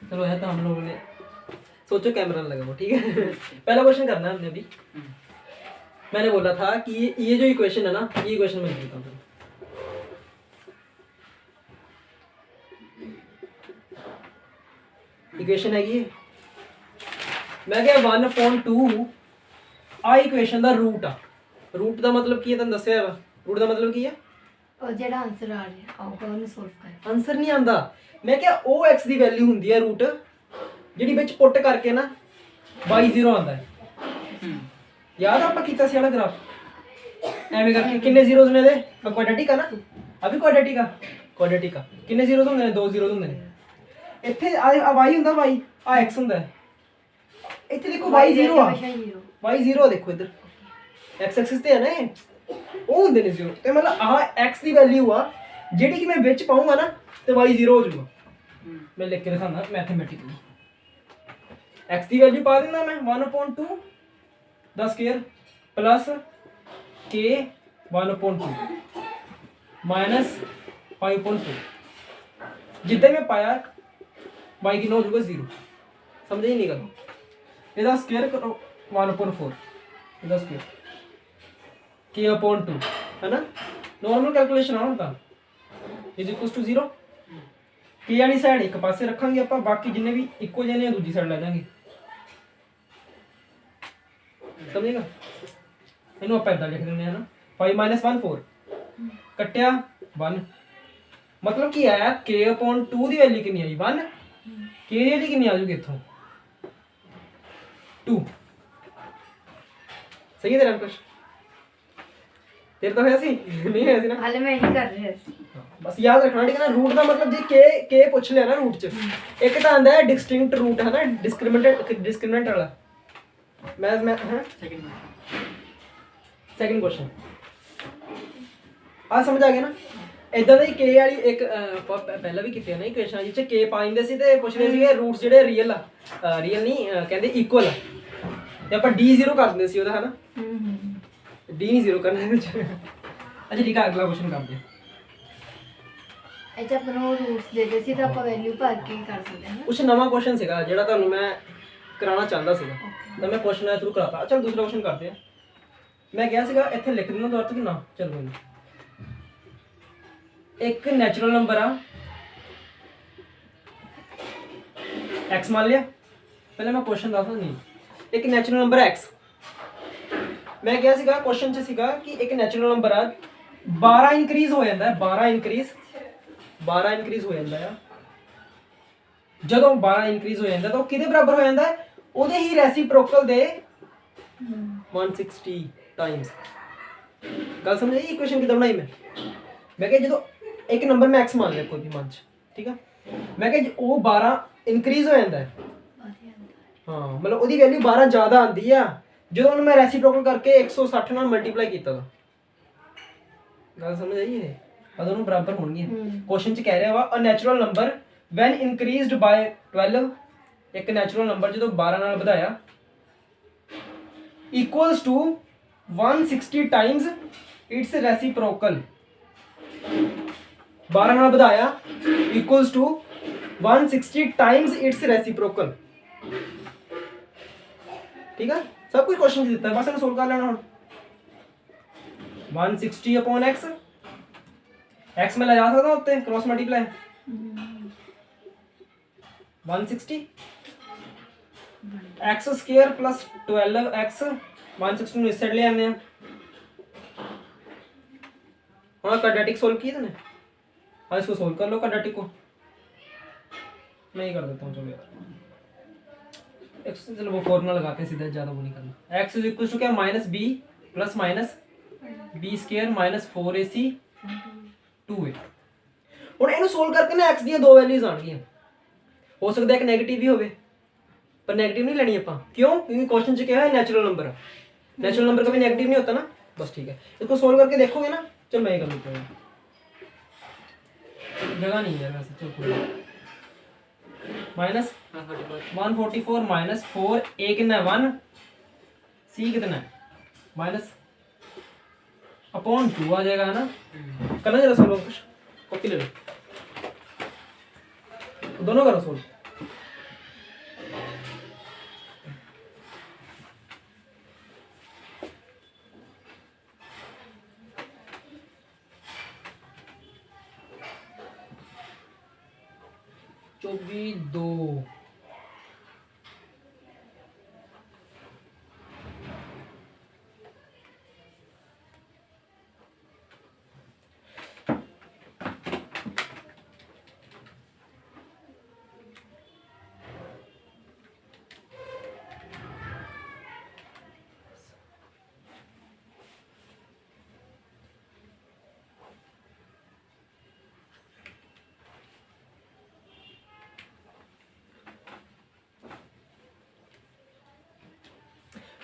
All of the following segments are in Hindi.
चलो है तो हम लोगों ने सोचो कैमरा लगाओ, ठीक है। पहला क्वेश्चन करना है हमने अभी। मैंने बोला था कि ये जो इक्वेशन है ना, ये इक्वेशन मैं लिखता हूँ। इक्वेशन है ये, मैं क्या 1/2 आ इक्वेशन ਦਾ रूट ਆ। रूट ਦਾ मतलब ਕੀ ਹੈ ਤੁਹਾਨੂੰ ਦੱਸਿਆ ਵਾ। रूट ਦਾ मतलब ਕੀ ਹੈ? और जेड़ा आंसर आ रहा आऊगा ਉਹਨੂੰ ਸੋਲਵ ਕਰ। आंसर नहीं आंदा। मैं क्या ओ x ਦੀ ਵੈਲਿਊ ਹੁੰਦੀ ਹੈ रूट ਜਿਹੜੀ ਵਿੱਚ ਪੁੱਟ ਕਰਕੇ ਨਾ y0 ਆਂਦਾ ਹੈ। याद ਆਪਾਂ ਕੀਤਾ ਸੀ ਵਾਲਾ ਗ੍ਰਾਫ ਐਵੇਂ ਕਰਕੇ ਕਿੰਨੇ ਜ਼ੀਰੋਜ਼ ਨੇ ਇਹਦੇ? ਕੁਆਡ੍ਰੈਟਿਕ ਆ ਨਾ, ਅਭੀ ਕੁਆਡ੍ਰੈਟਿਕ ਆ, ਕੁਆਡ੍ਰੈਟਿਕ ਆ। ਕਿੰਨੇ ਜ਼ੀਰੋਜ਼ ਹੁੰਦੇ ਨੇ? 2 ਜ਼ੀਰੋਜ਼ ਹੁੰਦੇ ਨੇ। ਇੱਥੇ ਆ y ਹੁੰਦਾ, y ਆ x ਹੁੰਦਾ ਹੈ। ਇੱਥੇ ਦੇਖੋ y0 ਆ, y0 ਦੇਖੋ ਇੱਧਰ x ਐਕਸਿਸ ਤੇ ਹੈ ਨਾ ਇਹ, ਉਹ ਹੁੰਦੇ ਨੇ 0 ਤੇ ਮਤਲਬ ਆਹ x ਦੀ ਵੈਲਿਊ ਆ ਜਿਹੜੀ ਕਿ ਮੈਂ ਵਿੱਚ ਪਾਉਂਗਾ ਨਾ ਤੇ y0 ਹੋ ਜਾਊਗਾ। ਮੈਂ ਲਿਖ ਕੇ ਦਿਖਾਉਂਦਾ ਮੈਥਮੈਟਿਕਲੀ। x ਦੀ ਵੈਲਿਊ ਪਾ ਦਿੰਦਾ ਮੈਂ 1/2 ਦਾ ਸਕੁਅਰ प्लस k 1/2 माइनस 5/4। जितने में पाया y की नो हो जाएगा 0। समझे ही नहीं करो। ਇਹਦਾ ਸਕੁਅਰ ਕਰੋ 1/4 ਇਹਦਾ ਸਕੁਅਰ k/2 है ना। नॉर्मल कैलकुलेशन आना था इज इक्वल टू 0। k वाली साइड एक पासे रखांगे ਆਪਾਂ, बाकी जिन्ने भी इक्को जने दूसरी साइड ले जाएंगे। समझेगा? ਇਹਨੂੰ ਆਪਾਂ ਇਦਾਂ ਲਿਖ ਦਿੰਦੇ ਹਾਂ ਨਾ 5 - 1 4 ਕੱਟਿਆ 1। मतलब ਕੀ ਆਇਆ k/2 ਦੀ ਵੈਲਿਊ ਕਿੰਨੀ ਆਈ 1। k ਦੀ ਵੈਲਿਊ ਕਿੰਨੀ ਆ ਜੂਗੀ ਇੱਥੋਂ 2। सही है तेरा अंकुश? तेरे तो है सी नहीं है सी ना। हाले मैं यही कर रही हूं। बस याद रखना ठीक है ना। रूट का मतलब जे के पूछ लिया ना रूट च एक तो आंदा है डिस्टिंक्ट रूट है ना, डिस्क्रिमिनेंट वाला। मैं हां सेकंड क्वेश्चन आ समझ आ गया ना। ਇਦਾਂ ਦਾ ਹੀ k ਵਾਲੀ ਇੱਕ ਪਹਿਲਾਂ ਵੀ ਕੀਤੀ ਹੈ ਨਾ ਇਕੁਏਸ਼ਨ ਜਿੱਚ k ਪਾ ਦਿੰਦੇ ਸੀ ਤੇ ਪੁੱਛਦੇ ਸੀਗੇ ਰੂਟਸ ਜਿਹੜੇ ਰੀਅਲ ਆ ਰੀਅਲ ਨਹੀਂ ਕਹਿੰਦੇ ਇਕੁਅਲ ਆ ਤੇ ਆਪਾਂ d0 ਕਰ ਦਿੰਦੇ ਸੀ ਉਹਦਾ, ਹੈ ਨਾ। d ਨਹੀਂ 0 ਕਰਨਾ ਵਿੱਚ। ਅੱਛਾ ਠੀਕ ਹੈ, ਅਗਲਾ ਕੁਐਸਚਨ ਕਰਦੇ ਹਾਂ। ਇਹ ਜਦ ਨੂੰ ਰੂਟਸ ਦੇ ਦੇ ਸੀ ਤਾਂ ਆਪਾਂ ਵੈਲਿਊ ਭਰ ਕੇ ਕਰ ਸਕਦੇ ਹਾਂ ਨਾ। ਕੁਛ ਨਵਾਂ ਕੁਐਸਚਨ ਸੀਗਾ ਜਿਹੜਾ ਤੁਹਾਨੂੰ ਮੈਂ ਕਰਾਉਣਾ ਚਾਹੁੰਦਾ ਸੀਗਾ ਤਾਂ ਮੈਂ ਕੁਐਸਚਨ ਨਾਲ ਸ਼ੁਰੂ ਕਰਾਤਾ। ਅੱਛਾ ਦੂਸਰਾ ਕੁਐਸਚਨ ਕਰਦੇ ਹਾਂ। ਮੈਂ ਕਿਹਾ ਸੀਗਾ ਇੱਥੇ ਲਿਖ ਦੇਣਾ ਦੁਆਰਾ ਤੋਂ ਕਿ ਨਾ ਚਲੋ ਜੀ। एक नेचुरल नंबर आ x मान लिया। पहले मैं क्वेश्चन दसदा नहीं। एक नेचुरल नंबर x मैं क्या सीगा क्वेश्चन च सीगा कि एक नेचुरल नंबर आ 12 इंक्रीज हो जाता है। 12 इंक्रीज हो जाता है। ਜਦੋਂ 12 इंक्रीज हो जाता तो किदे बराबर हो जाता है? ਉਹਦੇ ਹੀ ਰੈਸੀਪ੍ਰੋਕਲ ਦੇ 160 टाइम्स। ਗੱਲ ਸਮਝ ਆਈ? ਇਕੁਏਸ਼ਨ ਕਿਦਾਂ ਬਣਾਈ ਮੈਂ ਕਿਹਾ ਜਦੋਂ एक नंबर में x मान लिया कोई भी मान, ठीक है। मैं क्या वो 12 इंक्रीज हो जाता है। हाँ मतलब ਉਹਦੀ ਵੈਲਿਊ 12 ਜ਼ਿਆਦਾ ਆਂਦੀ ਆ ਜਦੋਂ ਉਹਨੂੰ ਮੈਂ ਰੈਸੀਪ੍ਰੋਕਲ ਕਰਕੇ 160 ਨਾਲ ਮਲਟੀਪਲਾਈ ਕੀਤਾ ਤਾਂ। ਗੱਲ ਸਮਝ ਆਈ ਹੈ? ਅਦੋਂ ਉਹਨੂੰ ਬਰਾਬਰ ਹੋਣਗੀਆਂ। ਕੁਐਸਚਨ ਚ ਕਹਿ ਰਿਹਾ ਵਾ a natural number when increased by 12। ਇੱਕ ਨੈਚੁਰਲ ਨੰਬਰ ਜਦੋਂ 12 ਨਾਲ ਵਧਾਇਆ equals to 160 times its reciprocal. 12 ਨਾਲ ਵਧਾਇਆ equals to 160 times its reciprocal। ठीक है, सब कुछ क्वेश्चन ਦਿੱਤਾ ਹੈ, ਬਸ ਇਹਨੂੰ ਸੋਲਵ ਕਰ ਲੈਣਾ ਹੁਣ। 160 upon x x में ले जा सकता हूं ਉੱਤੇ cross multiply 160 x square plus 12x 160 ਨੂੰ ਇਸ ਸਾਈਡ ਲੈ ਆਉਂਦੇ ਆ। हाँ क्वाड्रेटिक सोल्व किया था ना, हाँ इसको सोल्व कर लो क्वाड्रेटिक को। मैं ही कर देता हूँ चलो यार। एक्स चलो वो फॉर्मूला लगाते हैं सीधा, ज़्यादा वो नहीं करना। एक्स इज इक्वल टू क्या minus b plus minus b square minus 4ac 2a। ਹੁਣ ਇਹਨੂੰ ਸੋਲਵ ਕਰਕੇ ਨਾ x ਦੀਆਂ ਦੋ ਵੈਲਿਊਜ਼ ਆਣਗੀਆਂ। ਹੋ ਸਕਦਾ ਇੱਕ 네ਗੇਟਿਵ ਵੀ ਹੋਵੇ पर नेगेटिव नहीं लेनी अपन। क्यों? क्योंकि क्वेश्चन च क्या है नेचुरल नंबर। नेचुरल नंबर कभी नेगेटिव नहीं होता ना। बस ठीक है, इसको सोल्व करके देखोगे ना। चल मैं ही कर लेता हूँ, जगह नहीं है वैसे। चल माइनस 144 माइनस 4 a कितना है 1 c कितना है माइनस अपॉन 2 आ जाएगा, है ना। करना जरा सोल्व कुछ कॉपी ले लो। दोनों करो सोल्व। चौबीस दो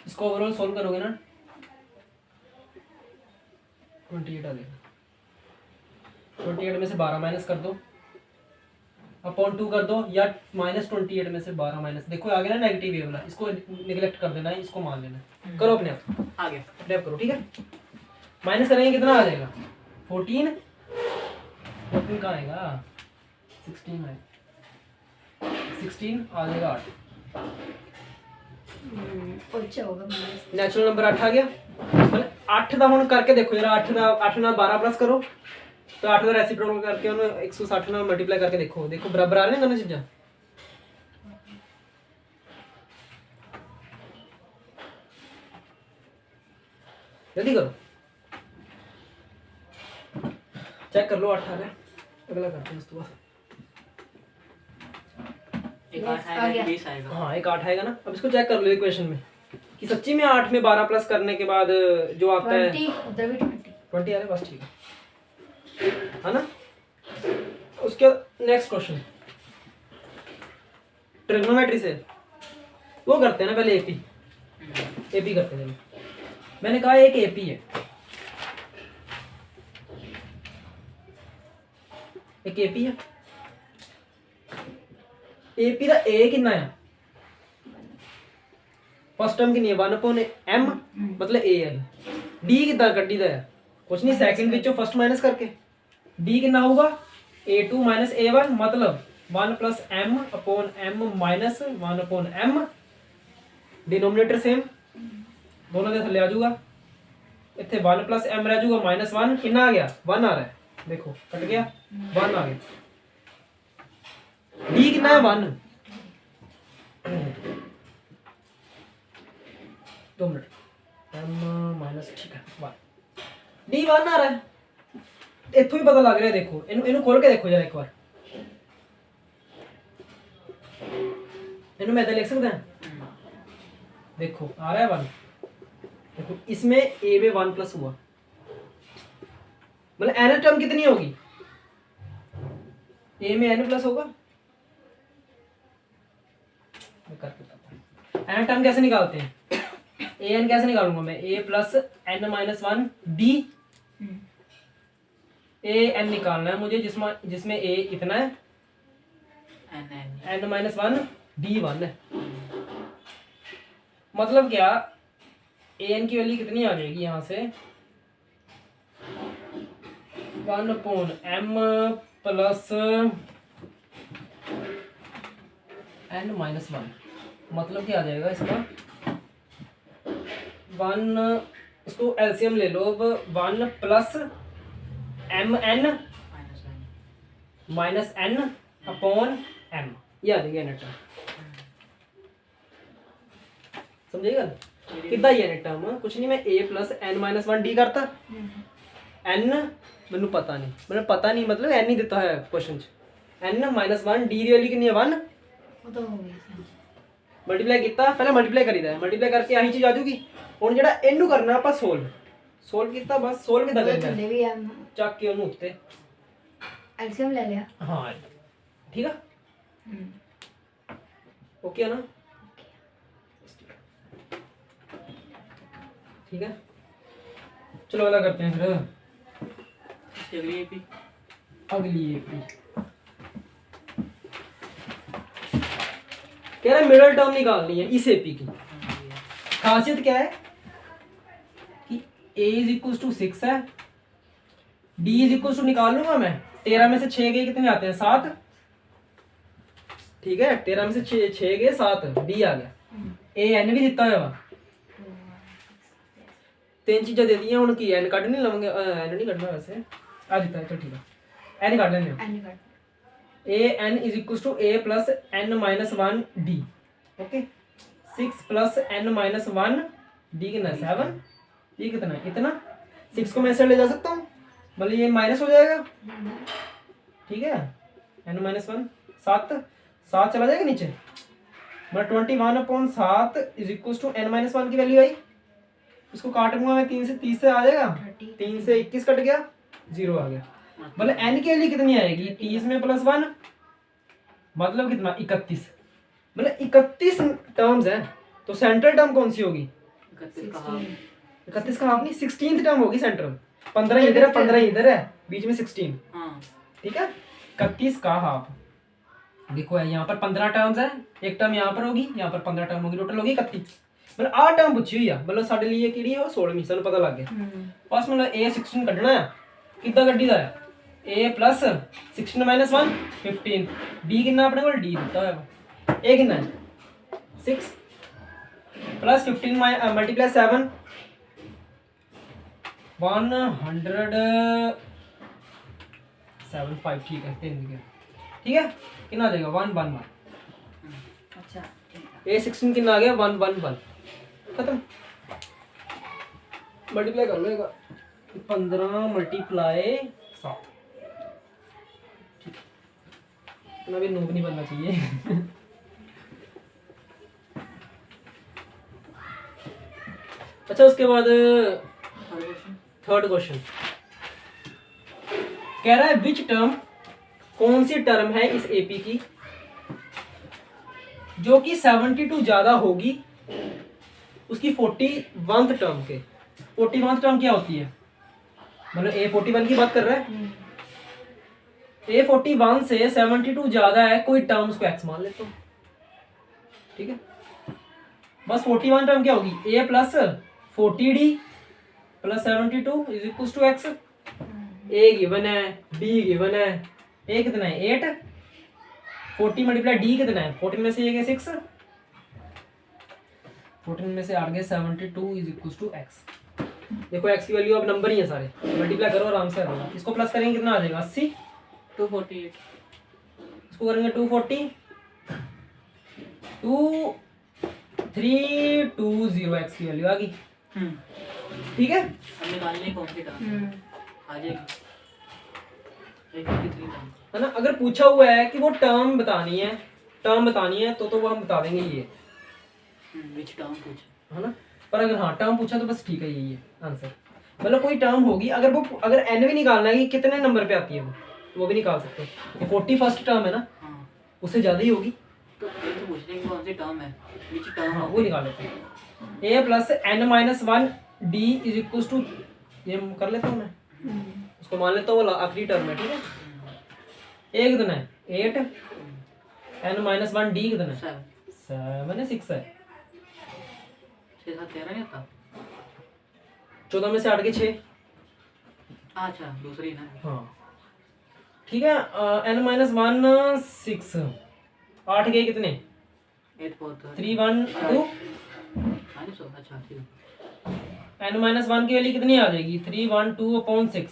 इसको ओवरऑल सोल्व करोगे ना 28 आ जाएगा। 28 में से 12 माइनस कर दो, अपॉन 2 कर दो, या -28 में से 12 माइनस, देखो आ गया ना नेगेटिव ये वाला, इसको निगलेक्ट कर देना है, इसको मान लेना है। करो अपने आप, आ गया। अपने आप करो, ठीक है। माइनस करेंगे कितना आ जाएगा 14 कहाँ आएगा 16 है, 16 आ जाएगा 8। अच्छा होगा माइनस। नेचुरल नंबर 8 आ गया। मतलब 8 ਦਾ ਹੁਣ ਕਰਕੇ ਦੇਖੋ ਯਾਰ, 8 ਨਾਲ 12 प्लस करो तो 8 ਦਾ ਰੈਸਿਪਰੋਕਲ ਕਰਕੇ ਉਹਨੂੰ 160 ਨਾਲ ਮਲਟੀਪਲਾਈ ਕਰਕੇ ਦੇਖੋ, ਦੇਖੋ ਬਰਾਬਰ ਆ ਰਹੇ ਨੇ ਦੋਨੋਂ ਚੀਜ਼ਾਂ। जल्दी करो, चेक कर लो 8 आ रहा है, अगला करते हैं उसके बाद। एक Yes, 8 आ आएगा, गया। 20 आएगा। हाँ एक 8 आएगा ना। अब इसको चेक कर लो इक्वेशन में कि सच्ची में 8 में 12 प्लस करने के बाद जो आता है 20 उधर भी 20। 20 आ रहा है, बस ठीक है ना। उसके नेक्स्ट क्वेश्चन ट्रिग्नोमेट्री से वो करते हैं ना, पहले एपी करते हैं। मैंने कहा एक एपी है, एक एपी है, एपी का ए कितना है, फर्स्ट टर्म कितनी है 1/m, मतलब ए है। डी कितना कड्डी दा है, कुछ नहीं, सेकंड विचों फर्स्ट माइनस करके डी कितना होगा a2 माइनस a1, मतलब 1 + m/m minus 1/m, denominator same, दोनों के थल्ले आ जाऊगा, इतने 1 + m रह जाऊगा, -1 कितना आ गया 1 आ रहा है, देखो कट गया 1 आ गया। डी कितना है 1, 2 मिनट, m माइनस, ठीक है 1, डी 1 आ रहा है, इथों ही पता लग रहा है। देखो इन्हों खोल के देखो जरा एक बार, इन्हों मैं लिख सकता है, देखो आ रहा है 1, देखो इसमें ए में 1 प्लस हुआ, मतलब एन टर्म कितनी होगी, ए में एन प्लस होगा, एन टर्म कैसे निकालते हैं, ए एन कैसे निकालूंगा मैं, ए plus N minus 1 D, A N निकालना है मुझे, जिसमें ए इतना है, एन माइनस 1 डी 1 है, मतलब क्या ए एन की वैल्यू कितनी आ जाएगी यहाँ से 1/m प्लस एन माइनस 1, मतलब क्या आ जाएगा इसका 1, इसको एलसीएम ले लो अब, 1 plus m n minus n upon m, ये आ जाएगा नेट टर्म, समझेगा कितना ही है नेट टर्म, कुछ नहीं, मैं a plus N minus 1 d करता, एन मैनू पता नहीं, मैंने पता नहीं मतलब एन ही देता है क्वेश्चन च, एन माइनस 1 डी दी वैल्यू कितनी है 1, वो तो हो गया। मल्टीप्लाई किया, पहले मल्टीप्लाई करीदा है, मल्टीप्लाई करके आही चीज आ जाऊगी। हुण जेड़ा इनू करना ਆਪਾਂ सोल्व किया, बस सोल्व कितना करना है, थल्ले भी है, ਚੱਕ ਕੇ ਉਹਨੂੰ ਉੱਤੇ, एलसीएम ले लिया। हाँ ठीक है, ओके है ना, ठीक है। चलो अगला करते हैं फिर, अगली एपी, अगली एपी कह रहा मिडल टर्म निकालनी है इस एपी की। खासियत क्या है कि a = 6 है, d = निकाल लूंगा मैं, 13 में से 6 गए कितने आते हैं 7, ठीक है 13 में से 6 गए 7 डी आ गया ए एन भी दिता हुआ तीन चीज़ां दे दियां हुण की एन कढ नहीं लवांगे एन नहीं कढना वैसे आ दिता है चल ठीक है एन कढ लेने एन कर A N is equals to A plus N minus 1 D okay 6 plus N minus 1 D कितना 7 ये कितना है इतना 6 को मैं ऐसे ले जा सकता हूँ मतलब ये माइनस हो जाएगा ठीक है एन माइनस 1 7 7 चला जाएगा नीचे मतलब 21/7 is equal to n minus 1 की वैल्यू आई इसको काटूंगा मैं 3 से 30 से आ जाएगा 3 से 21 कट गया 0 आ गया मतलब एन की वैल्यू कितनी आएगी 30 में प्लस 1 मतलब कितना 31 मतलब 31 टर्म्स हैं तो सेंट्रल टर्म कौन सी होगी 31 का हाफ 31 का हाफ नहीं 16th टर्म होगी सेंट्रल 15 इधर है 15 इधर है बीच में 16 हाँ ठीक है 31 का हाफ देखो यहाँ पर 15 टर्म्स है एक टर्म यहाँ पर होगी यहाँ पर 15 टर्म होगी टोटल होगी 31 मतलब 8 टर्म पूछी हुई है मतलब साढ़े लिए किहड़ी है 16वीं सानू पता लग गया बस मतलब ए 16 कढना है कितना कड्डी दा है ए प्लस 16 माइनस 1 15 डी कितना अपने को डी दिता है ए कितना है 6 प्लस 15 मल्टीप्लाई 7 175 ठीक है 3 दिया ठीक है कितना आ जाएगा 111 अच्छा ठीक है ए 16 कितना आ गया 111 खत्म मल्टीप्लाई कर लो 15 मल्टीप्लाई 7 इतना भी नूब नहीं बनना चाहिए अच्छा उसके बाद थर्ड क्वेश्चन कह रहा है विच टर्म कौन सी टर्म है इस एपी की जो कि 72 ज्यादा होगी उसकी 41th टर्म के 41th टर्म क्या होती है मतलब A41 की बात कर रहा है A41 से 72 ज्यादा है कोई टर्म उसको x मान लेता हूँ ठीक है बस 41 टर्म क्या होगी A plus 40D plus 72 is equal to x A given है B गिवन है A कितना है 8 40 मल्टीप्लाई D कितना है 14 में से ये गया 6 14 में से 8 गए 72 इज इक्वल टू x देखो x की वैल्यू अब नंबर ही है सारे मल्टीप्लाई करो आराम से आएगा इसको प्लस करेंगे कितना आ जाएगा 80 248 इसको करेंगे 240 2320 x की वैल्यू आ गई ठीक है अब निकालने कौन सी टर्म आ जाएगी 153 टर्म है ना अगर पूछा हुआ है कि वो टर्म बतानी है तो वो हम बता देंगे ये विच टर्म पूछ है ना पर अगर हाँ टर्म पूछा तो बस ठीक है यही है आंसर मतलब कोई टर्म होगी अगर एन भी निकालना है कि कितने नंबर पे आती है वो भी निकाल सकते हैं 41st टर्म है ना हाँ उससे ज़्यादा ही होगी तो ये तो पूछ रहे हैं कौन सी टर्म है विच टर्म हाँ वो निकाल लेते हैं A plus N minus 1 D is equal to ये कर लेता हूँ मैं उसको मान लेता हूँ वो आखिरी टर्म है ठीक है ए कितना है 8 एन माइनस 1 डी कितना है 7 है 6 है 6 7 13 नहीं आता 14 में से 8 के 6 अच्छा दूसरी ना हाँ ठीक है एन माइनस 1 6 8 गए कितने 8 4 3 1 2 अच्छा ठीक है एन माइनस 1 की वैल्यू कितनी आ जाएगी 3 1 2 अपॉन 6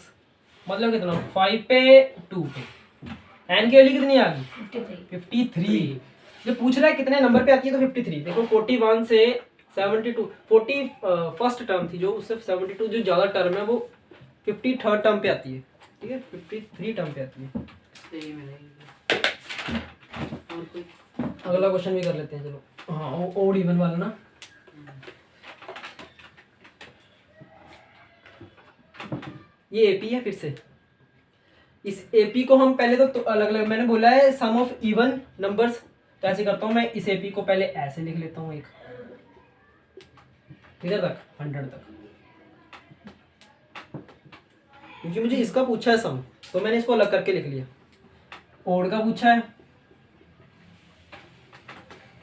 मतलब कितना 5 पे 2 पे एन की वैल्यू कितनी आ गई 53 जो पूछ रहा है कितने नंबर पे आती है तो 53 देखो 41 से 72 41st टर्म थी जो उससे 72 जो ज़्यादा टर्म है वो 53rd टर्म पे आती है ठीक है 53 टर्म पे आती है सही मिलेगी और कोई अगला क्वेश्चन भी कर लेते हैं चलो हाँ ओड इवन वाला ना ये एपी है फिर से इस एपी को हम पहले तो अलग अलग मैंने बोला है सम ऑफ इवन नंबर्स तो ऐसे करता हूँ मैं इस एपी को पहले ऐसे लिख लेता हूँ एक इधर तक 100 तक क्योंकि मुझे इसका पूछा है सम तो मैंने इसको अलग करके लिख लिया ओड का पूछा है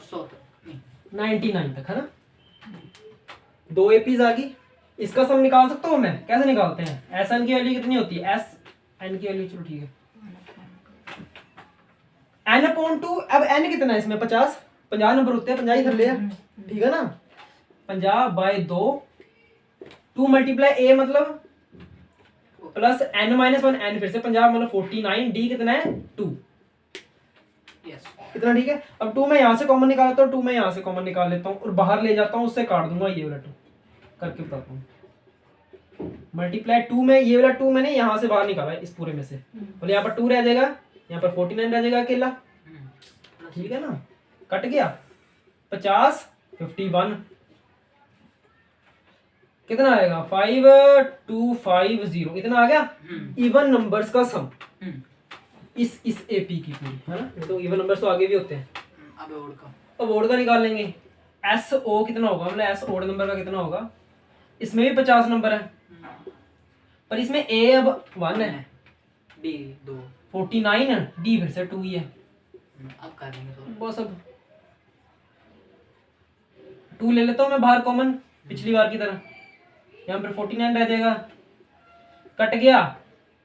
100 तक नहीं 99 तक है ना 2 एपीज आ गई इसका सम निकाल सकता हूँ मैं कैसे निकालते हैं एस एन की वैल्यू कितनी होती है एस एन की वैल्यू चलो ठीक है n/2 अब n कितना है इसमें 50 नंबर होते हैं 50 ही थल्ले है ठीक है ना 50/2 2 मल्टीप्लाई a मतलब प्लस n-1 n फिर से 50 मतलब 49 d कितना है 2 यस इतना ठीक है। अब 2 मैं यहाँ से कॉमन निकालता हूँ 2 मैं यहाँ से कॉमन निकाल लेता हूँ और बाहर ले जाता हूँ उससे काट दूंगा ये वाला 2 करके बताता हूँ मल्टीप्लाई 2 में ये वाला 2 मैंने यहाँ से बाहर निकाला है इस पूरे में से बोले यहाँ पर 2 रह जाएगा यहाँ पर 49 रह जाएगा अकेला ठीक है ना कट गया 50 51 कितना आएगा 5250 इतना आ गया इवन नंबर्स का सम इस एपी की पूरी है ना ये तो इवन नंबर्स तो आगे भी होते हैं अब और का अब ओड का निकाल लेंगे एस ओ कितना होगा मतलब एस ओड नंबर का कितना होगा इसमें भी 50 नंबर है पर इसमें ए अब 1 है डी 2 49 डी फिर से 2 ही है अब कर लेंगे तो बस अब 2 ले लेता हूँ मैं बाहर कॉमन पिछली बार की तरह यहाँ पर 49 रह जाएगा कट गया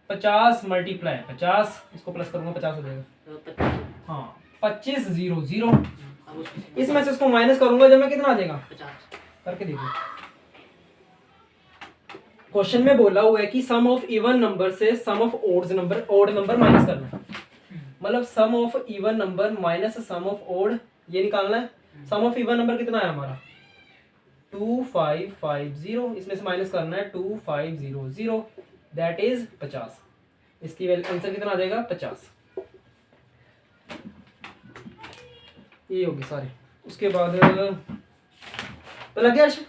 50 मल्टीप्लाई 50 इसको प्लस करूंगा 50 हो जाएगा तो 25 हाँ 25 0 0 अब उसमें इसमें से इसको माइनस करूंगा जब मैं कितना आ जाएगा 50 करके देखो क्वेश्चन में बोला हुआ है कि सम ऑफ इवन नंबर से sum of odd number minus करना है मतलब sum of even number minus sum of odd ये निकालना है सम ऑफ इवन नंबर कितना है हमारा 2550 इसमें से माइनस करना है 2500 दैट इज 50 इसकी आंसर कितना आ जाएगा 50 ये होगी सारे उसके बाद तो लग गया अर्श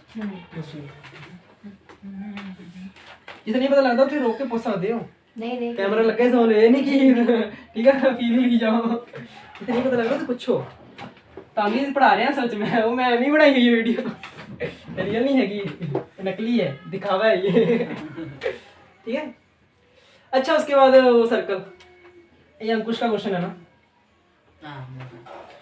जिसे नहीं पता लगता फिर रोक के पूछ सकते हो नहीं कैमरा लगा समझ लो ये नहीं कि ठीक है फील की जाओ जिसे नहीं पता लगता तो पूछो तामीज़ पढ़ा रहे हैं सच में वो मैं नहीं बनाई ये वीडियो रियल नहीं है कि नकली है दिखावा है ये ठीक है अच्छा उसके बाद वो सर्कल ये अंकुश का क्वेश्चन है ना हां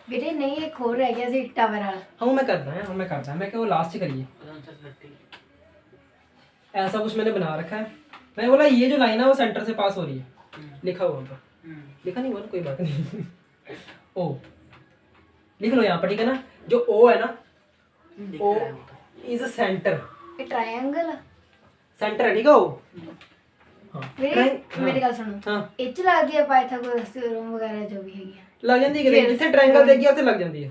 बेटे नहीं एक और रह गया सी टावर वाला हाँ मैं करता है मैं क्या वो लास्ट ही करिए आंसर 30 ऐसा कुछ मैंने बना रखा है मैंने बोला ये जो लाइन है वो सेंटर से पास हो रही है लिखा हुआ ऊपर लिखा नहीं हुआ ना कोई बात नहीं ओ लिख लो यहाँ पर ठीक है ना जो ओ है ना ओ इज सेंटर ये ट्रायंगल सेंटर है ठीक है ओ हाँ मेरी गल सुनो हाँ ਇਹ ਚ ਲੱਗ ਗਿਆ ਪਾਇਥਾਗੋरस थ्योरम वगैरह जो भी है ਲੱਗ ਜਾਂਦੀ ਹੈ ਜਿੱਥੇ ਟ੍ਰਾਇੰਗਲ ਦੇਗੀ ਉੱਥੇ ਲੱਗ ਜਾਂਦੀ ਹੈ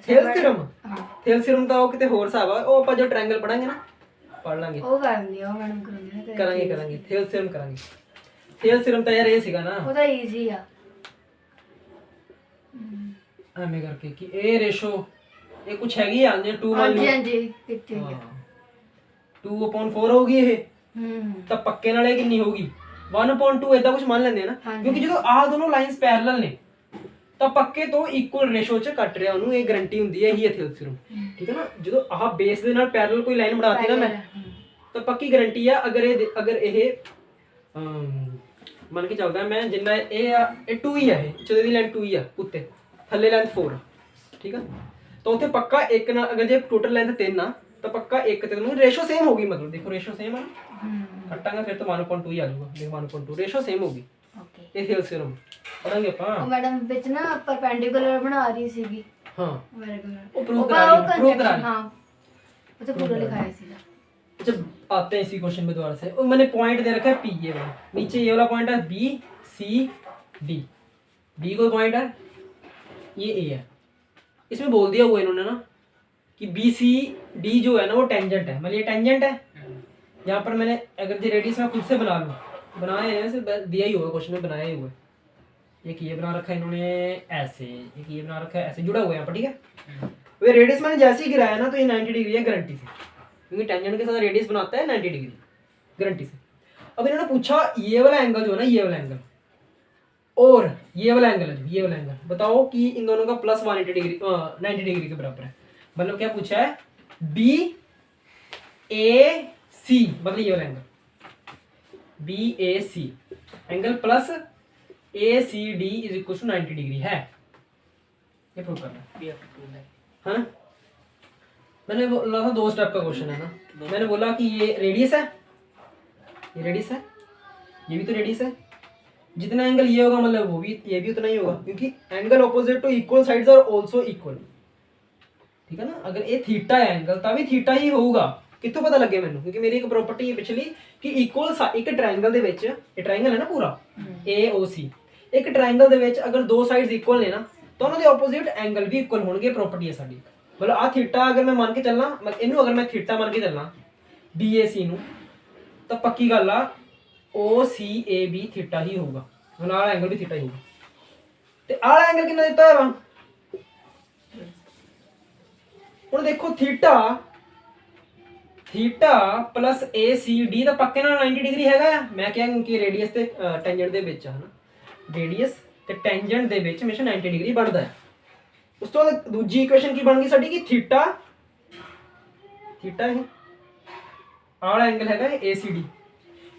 ਥੇਲਸ ਥਿਰਮ ਹਾਂ ਥੇਲਸ ਥਿਰਮ ਤਾਂ ਉਹ ਕਿਤੇ ਹੋਰ ਹਿਸਾਬ ਆ ਉਹ ਆਪਾਂ ਜੋ ਟ੍ਰਾਇੰਗਲ ਪੜਾਂਗੇ ਨਾ ਪੜ ਲਾਂਗੇ ਉਹ ਕਰਨੀ ਉਹ ਮੈਡਮ ਕਰੂੰਗੀ ਕਰਾਂਗੇ ਥੇਲਸ ਥਿਰਮ ਕਰਾਂਗੇ ਥੇਲਸ ਥਿਰਮ ਤਾਂ ਯਾਰ ਇਹ ਸੀਗਾ ਨਾ ਉਹ ਤਾਂ ਈਜ਼ੀ ਆ ਐਵੇਂ ਕਰਕੇ ਕਿ ਇਹ ਰੇਸ਼ੋ ਇਹ ਕੁਛ ਹੈਗੀ ਆ ਜੇ 2 ਮੰਨ ਹਾਂਜੀ ਲਓ ਹਾਂਜੀ ਕਿੱਥੇ ਗਿਆ 2/4 ਹੋਗੀ ਇਹ ਤਾਂ ਪੱਕੇ ਨਾਲ ਇਹ ਕਿੰਨੀ ਹੋਗੀ 1/2 ਇਦਾਂ ਕੁਝ ਮੰਨ ਲੈਂਦੇ ਆ ਨਾ ਕਿਉਂਕਿ ਜਦੋਂ ਆਹ ਦੋਨੋਂ ਲਾਈਨਸ ਪੈਰਲਲ ਨੇ ਤਾਂ ਪੱਕੇ ਤੋਂ ਇਕੁਅਲ ਰੇਸ਼ੋ 'ਚ ਕੱਟ ਰਿਹਾ ਉਹਨੂੰ ਇਹ ਗਾਰੰਟੀ ਹੁੰਦੀ ਹੈ ਇਹੀ ਹੈ ਥੇਲਸ ਥਿਰਮ ਠੀਕ ਹੈ ਨਾ ਜਦੋਂ ਆਹ ਬੇਸ ਦੇ ਨਾਲ ਪੈਰਲਲ ਕੋਈ ਲਾਈਨ ਬਣਾਤੀ ਨਾ ਮੈਂ ਤਾਂ ਪੱਕੀ ਗਾਰੰਟੀ ਆ ਅਗਰ ਇਹ ਮੰਨ ਕੇ ਚੱਲਦਾ ਮੈਂ ਜਿੰਨਾ ਇਹ ਆ ਇਹ 2 ਹੀ ਆ ਇਹ ਜਦੋਂ ਦੀ ਲਾਈਨ 2 ਹੀ ਆ ਉੱਤੇ ਥੱਲੇ ਲੈਂਥ 4 ਠੀਕ ਆ ਤਾਂ ਉੱਥੇ ਪੱਕਾ ਇੱਕ ਨਾਲ ਅਗਰ ਜੇ ਟੋਟਲ ਲੈਂਥ 3 ਆ ਤਾਂ ਪੱਕਾ ਇੱਕ ਤੇ ਨੂੰ ਰੇਸ਼ੋ ਸੇਮ ਹੋਗੀ ਮਤਲਬ ਦੇਖੋ ਰੇਸ਼ੋ ਸੇਮ ਆ ਕੱਟਾਂਗਾ ਫਿਰ ਤਾਂ 1.2 ਹੀ ਆ ਜਾਊਗਾ ਦੇਖ 1.2 ਰੇਸ਼ੋ ਸੇਮ ਹੋਗੀ ਓਕੇ ਇਹ ਥੇਲਸ ਥਿਰਮ ਪੜਾਂਗੇ ਆਪਾਂ ਉਹ ਮੈਡਮ ਵਿੱਚ ਨਾ ਪਰਪੈਂਡੀਕੁਲਰ ਬਣਾ ਰਹੀ ਸੀਗੀ हाँ वो प्रूव करा रही है हाँ वो तो पूरा लिखाया सीधा अच्छा आते हैं इसी क्वेश्चन में दोबारा से और मैंने पॉइंट दे रखा है पी ये वाला नीचे ये वाला पॉइंट है बी सी डी डी कोई पॉइंट है ये ए है इसमें बोल दिया हुआ इन्होंने ना कि बी सी डी जो है ना वो टेंजेंट है मतलब ये टेंजेंट है यहाँ पर मैंने अगर जो रेडियस मैं खुद से बना लूँ बनाए हैं से दिया ही होगा क्वेश्चन में बनाया ही हुआ है एक ये बना रखा है इन्होंने ऐसे एक ये बना रखा है ऐसे जुड़ा हुआ है यहाँ पर ठीक है वे रेडियस मैंने जैसे ही गिराया ना तो ये 90 डिग्री है गारंटी से क्योंकि टेंजेंट के साथ रेडियस बनाता है 90 डिग्री गारंटी से अब इन्होंने पूछा ये वाला एंगल जो है ना ये वाला एंगल और ये वाला एंगल है जो ये वाला एंगल बताओ कि इन दोनों का प्लस 180 डिग्री 90 डिग्री के बराबर है मतलब क्या पूछा है बी ए सी मतलब ये वाला angle b a c angle plus a c d is equal to 90 degree है ये प्रूव करना है ना मैंने बोला था 2 स्टेप का क्वेश्चन है ना मैंने बोला कि ये रेडियस है ये रेडियस है ये भी तो रेडियस है जितना एंगल ये होगा मतलब वो भी ये भी उतना ही होगा, क्योंकि angle opposite to equal sides are also equal. ठीक है ना, अगर ये थीटा है एंगल तभी थीटा ही होगा। कितों पता लगे मैंने, क्योंकि मेरी एक प्रॉपर्टी है पिछली कि इक्वल एक ट्रायंगल दे विच, ये ट्रायंगल है ना पूरा AOC, एक ट्रायंगल दे विच अगर दो साइड्स इक्वल ने ना तो उन्हां दे ऑपोजिट एंगल भी इक्वल होणगे। प्रॉपर्टी है साडी। मतलब आ थीटा अगर मैं मान के चलना, इनू अगर मैं थीटा मान के चलना BAC नू, तो पक्की गल आ OCAB थीटा ही होगा, ਹੁਣ ਆਹ एंगल भी थीटा ही होगा। ਤੇ ਆਹ एंगल कितना ਦਿੱਤਾ ਹੈ ਵਾ, ਹੁਣ ਦੇਖੋ थीटा प्लस ACD ਦਾ ਪੱਕੇ ਨਾਲ 90 ਡਿਗਰੀ ਹੈਗਾ ਆ। ਮੈਂ ਕਿਹਾ ਕਿ ਰੇਡੀਅਸ ਤੇ ਟੈਂਜੈਂਟ ਦੇ ਵਿੱਚ ਹੈ ਨਾ, ਰੇਡੀਅਸ ਤੇ ਟੈਂਜੈਂਟ ਦੇ ਵਿੱਚ ਹਮੇਸ਼ਾ 90 ਡਿਗਰੀ ਬਣਦਾ ਹੈ। ਉਸ ਤੋਂ ਬਾਅਦ ਦੂਜੀ ਇਕੁਏਸ਼ਨ ਕੀ ਬਣ ਗਈ ਸਾਡੀ ਕਿ ਥੀਟਾ ਹੈ आड़ा एंगल है ACD,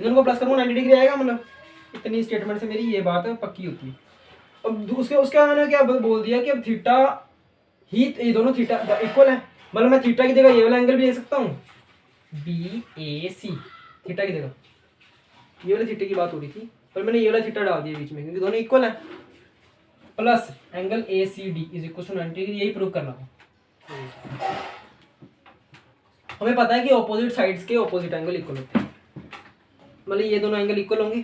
इन को प्लस करूँगा 90 डिग्री आएगा। मतलब इतनी स्टेटमेंट से मेरी ये बात पक्की होती है। अब उसके मैंने क्या बोल दिया कि अब थीटा ही, ये दोनों थीटा इक्वल है। मतलब मैं थीटा की जगह ये वाला एंगल भी ले सकता हूँ BAC, थीटा की जगह ये वाले थीटे की बात हो रही थी, पर मैंने ये वाला थीटा डाल दिया बीच में क्योंकि दोनों इक्वल है। Plus angle ACD is equal to 90 degree, यही प्रूव करना था। हमें पता है कि ऑपोजिट साइड्स के ऑपोजिट एंगल इक्वल होते हैं, मतलब ये दोनों एंगल इक्वल होंगे।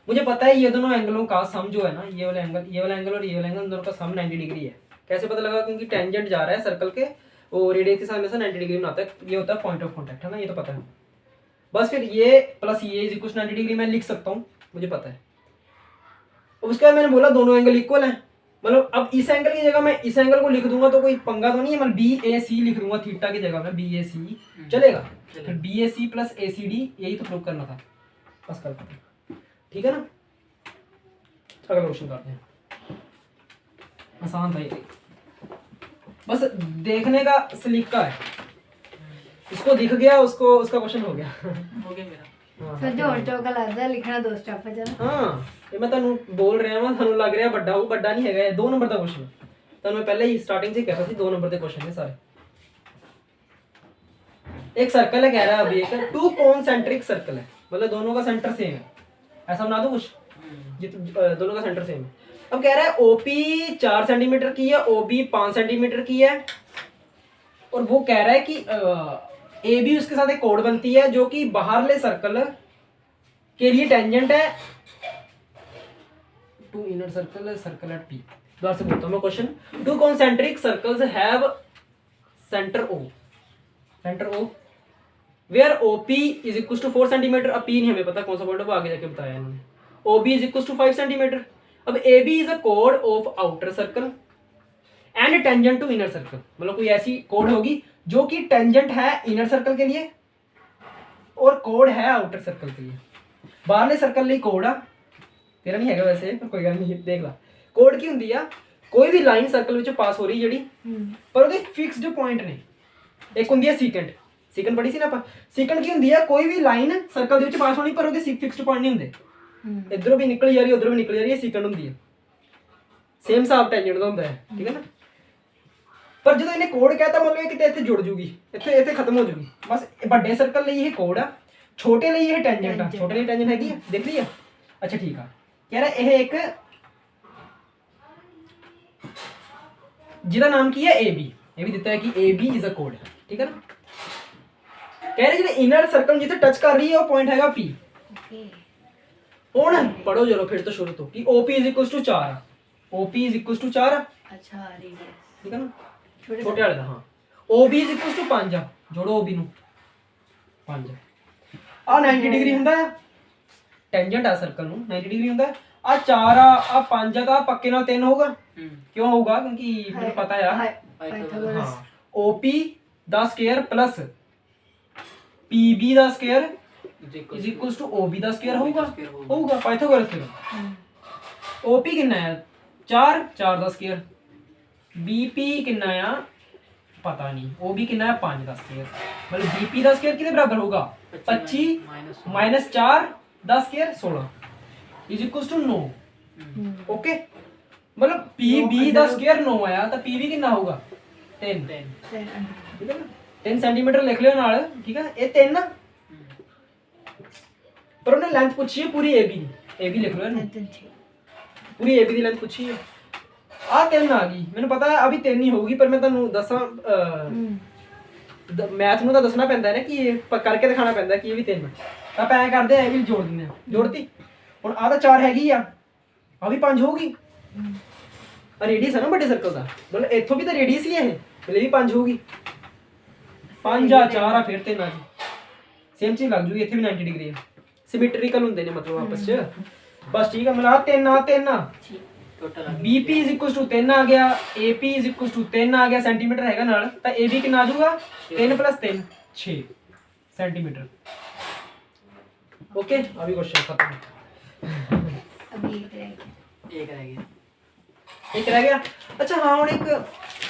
मुझे पता है ये दोनों एंगलों का सम जो है ना, ये वाला एंगल और ये वाला एंगल दोनों का सम 90 डिग्री है। कैसे पता लगा, क्योंकि टेंजेंट जा रहा है सर्कल के और रेडियस के साथ में से 90 डिग्री बनाता है, ये होता है पॉइंट ऑफ कॉन्टैक्ट, है ना, ये तो पता है। बस फिर ये प्लस ये इज इक्वल टू 90 डिग्री मैं लिख सकता हूँ, मुझे पता है। उसके बाद मैंने बोला दोनों एंगल इक्वल है, मतलब अब इस एंगल की जगह मैं इस एंगल को लिख दूंगा तो कोई पंगा तो नहीं है। मतलब BAC लिख दूंगा थीटा की जगह में BAC चलेगा। फिर BAC प्लस ACD यही तो प्रूव करना था, बस कर पाते। ठीक है ना, अगला क्वेश्चन करते हैं। आसान था ये, बस देखने का सलीका है। इसको दिख गया उसको, उसका क्वेश्चन हो गया। हो गया मेरा। ਫਿਰ ਜੋੜ ਚੌਕਾ ਲੱਗਦਾ ਲਿਖਣਾ ਦੋ ਸਟੈਪ ਚ ਨਾ। हाँ ये मैं ਤੁਹਾਨੂੰ बोल रहा हाँ, ਤੁਹਾਨੂੰ लग रहा ਵੱਡਾ ਉਹ ਵੱਡਾ नहीं है, 2 नंबर का क्वेश्चन ਤੁਹਾਨੂੰ मैं पहले ही स्टार्टिंग से कहता थी 2 नंबर के क्वेश्चन ने सारे। एक सर्कल है कह रहा है अभी, एक 2 कॉन्सेंट्रिक सर्कल है, मतलब दोनों का सेंटर सेम है, ऐसा बना दो कुछ, दोनों का सेंटर सेम है। अब कह रहा है OP 4 सेंटीमीटर की है, OB 5 सेंटीमीटर की है, और वो कह रहा है कि AB उसके साथ एक कोड बनती है जो कि बाहरले सर्कल के लिए टेंजेंट है to inner circle at P। दोबारा से बोलता हूँ मैं question, 2 concentric circles have center O where OP is equal to 4 centimetre. अब P नहीं हमें पता कौन सा पॉइंट है, वो आगे जाके बताया इन्होंने। OB is equal to 5 centimetre. अब AB इज अ कोड of outer circle and tangent to inner circle, मतलब कोई ऐसी कोड होगी जो कि टेंजेंट है इनर सर्कल के लिए और कोड है आउटर सर्कल के लिए। बाहरले सर्कल ਲਈ कोड आ तेरा नहीं है वैसे, पर कोई गल नहीं, देख ला कोड की ਹੁੰਦੀ ਆ, कोई भी लाइन सर्कल ਵਿੱਚ पास हो रही ਜਿਹੜੀ, पर ਉਹਦੇ ਫਿਕਸਡ ਪੁਆਇੰਟ ਨੇ। ਇੱਕ ਹੁੰਦੀ ਹੈ ਸੀਕੈਂਟ ਪੜੀ ਸੀ ਨਾ ਆਪਾਂ, ਸੀਕੈਂਟ ਕੀ ਹੁੰਦੀ ਹੈ, ਕੋਈ ਵੀ ਲਾਈਨ ਸਰਕਲ ਦੇ ਵਿੱਚ ਪਾਸ ਹੋਣੀ ਪਰ ਉਹਦੇ ਫਿਕਸਡ ਪੁਆਇੰਟ ਨਹੀਂ ਹੁੰਦੇ, ਇਧਰੋਂ ਵੀ ਨਿਕਲ ਜਾ ਰਹੀ ਉਧਰੋਂ ਵੀ ਨਿਕਲ ਜਾ ਰਹੀ ਹੈ, ਸੀਕੈਂਟ ਹੁੰਦੀ ਹੈ। ਸੇਮ ਹਿਸਾਬ ਟੈਂਜੈਂਟ ਦਾ ਹੁੰਦਾ ਹੈ, ਠੀਕ ਹੈ ਨਾ। पर जो इन्हें कोड कहता मतलब कि इतने जुड़ जूगी, इतने खत्म हो जूगी। बस बड़े सर्कल लिए कोड आ, छोटे लिए ये टेंजेंट आ, छोटे लिए टेंजेंट हैगी देख ली है। अच्छा ठीक है, कह रहा है एक जिहदा नाम की है AB, ये भी दिता है कि AB इज अ कोड, ठीक है ना। कह रहे जो इनर सर्कल जिथे टच कर रही है वो पॉइंट हैगा P। हुण पढ़ो चलो फिर तो शुरू तो कि OP is equal to 4, OP is equal to 4, अच्छा रेडियस, ठीक है ना, छोटे वाले का। हाँ OB इज इक्वल टू 5 जोड़ो OB नु 5 आ 90 डिग्री हुंदा है, टेंजेंट आ सर्कल नु 90 डिग्री हुंदा है। आ 4 आ 5 आ पक्के नाल 3 होगा, क्यों होगा, क्योंकि मुझे पता है। हाँ OP दा स्क्वायर प्लस PB दा square is equal to OB दा स्क्वायर होगा पाइथागोरस थ्योरम। OP कितना है 4 दा स्क्वायर, BP कितना है पता नहीं, OB कितना है 5 दा स्क्वायर, मतलब BP दा स्क्वायर कितने बराबर होगा 25 माइनस 4 दा square 16 is equal to 9। Okay, मतलब PB दा स्क्वायर 9 आया तो PB कितना होगा 10, ठीक है ना। 10 सेंटीमीटर लिख लियो नाल, ठीक है, ये 3 ना, पर उन्हें लेंथ पूछी है पूरी AB की, AB ਲਿਖ ਲਓ ਇਹਨੂੰ 3 6 ਪੂਰੀ AB ਦੀ ਲੈਂਥ ਪੁੱਛੀ ਹੈ ਆ 3 ਆ ਗਈ ਮੈਨੂੰ ਪਤਾ ਹੈ ਅਭੀ 3 ਹੀ ਹੋਊਗੀ ਪਰ ਮੈਂ ਤੁਹਾਨੂੰ ਦੱਸਾਂ ਮੈਥ ਨੂੰ ਤਾਂ ਦੱਸਣਾ ਪੈਂਦਾ ਹੈ ਨਾ ਕਿ ਇਹ ਕਰਕੇ ਦਿਖਾਣਾ ਪੈਂਦਾ ਕਿ ਇਹ ਵੀ 3 ਤਾਂ ਆਪਾਂ ਐਂ ਕਰਦੇ ਆ ਇਹ ਵੀ ਜੋੜ ਦਿੰਦੇ ਆ ਜੋੜਤੀ ਹੁਣ ਆ ਤਾਂ 4 ਹੈਗੀ ਆ ਆ ਵੀ 5 ਹੋਊਗੀ ਰੇਡੀਅਸ ਹੈ ਨਾ ਵੱਡੇ ਸਰਕਲ ਦਾ ਮਤਲਬ ਇੱਥੋਂ ਵੀ ਤਾਂ ਰੇਡੀਅਸ ਹੀ ਹੈ ਇਹ ਮਤਲਬ ਵੀ 5 ਹੋਊਗੀ 5 ਆ 4 ਆ ਫਿਰ 3 ਆ ਜੀ ਸੇਮ ਚੀਜ਼ ਲੱਗ ਜੂਗੀ ਇੱਥੇ ਵੀ 90 ਡਿਗਰੀ ਆ ਸਿਮੈਟ੍ਰੀਕਲ ਹੁੰਦੇ ਨੇ ਮਤਲਬ ਆਪਸ ਚ ਬਸ ਠੀਕ ਆ ਮਿਲਾ 3 ਆ 3 ਆ टोटल BP 3 ਆ ਗਿਆ AP 3 ਆ ਗਿਆ ਸੈਂਟੀਮੀਟਰ ਹੈਗਾ ਨਾਲ ਤਾਂ AB ਕਿੰਨਾ ਆ ਜਾਊਗਾ 3 + 3 6 ਸੈਂਟੀਮੀਟਰ ਓਕੇ ਆ ਵੀ ਕੁਐਸਚਨ ਖਤਮ अभी एक रह गया एक रह गया ਇੱਕ ਰਹਿ ਗਿਆ ਅੱਛਾ ਹਾਂ ਹੁਣ ਇੱਕ